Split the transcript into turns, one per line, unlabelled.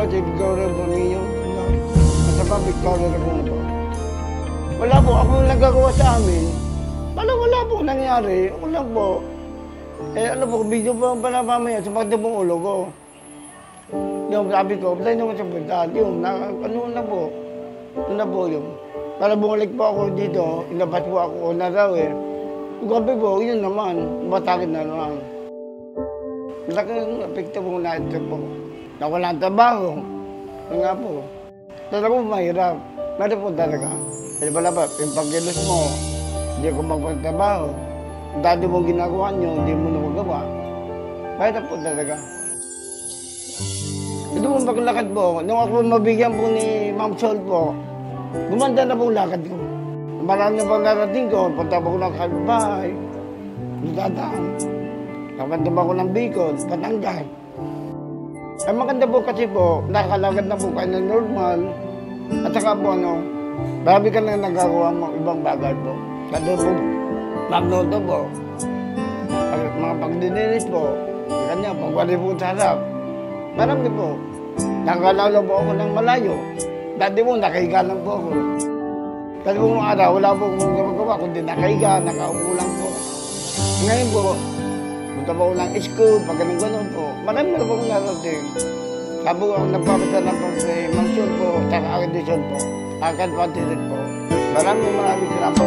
po si Victoria Bonillo. At pa Victoria Bonillo po. Wala po, ako nagagawa sa amin. Wala po nangyari. Wala po. Ano po, video po ang panapamaya sa pagdabong ulo ko. Yung sabi ko, tayo naman sa punta. Yung, ano na po. Ito na po yung. Para bumalik po ako dito, ilabas po ako na raw eh. Gabi po, yun naman, batakin na naman. Laking epekto po na ito po. Nawala ang trabaho. Yun nga po. Talaga po mahirap. Meron po talaga. Kasi pala pa, yung pagkilos mo, hindi ko magpagtrabaho. Dati mong ginagawa nyo, hindi mo na magawa. Mahirap po talaga. Ito po paglakad po, nung ako mabigyan po ni Ma'am Sol po, gumanda na po lakad ko. Marami na pang narating ko, punta po ko ng Kalbahay, Dadaan. Nakapanda ba ko ng Bicol, Batangas. Ang maganda po kasi po, nakalagad na po kayo ng normal. At saka po marami ka na nagagawa ng ibang bagay po. Kasi po, magnoto po. Mga pagdinilis po, kanya, pagwari po sa harap. Marami po. Nakalala po ako ng malayo. Dati po, nakahiga lang po ako. Kasi po mga araw, wala po akong gumagawa, kundi nakahiga, nakaupo lang po. Ngayon po, punta po ako ng school, pag ganun po. Marami na po akong narating. Sabi ko ako nagpapasalamat po sa mansyon po, sa akadisyon po, akad patilit po. Maraming salamat po.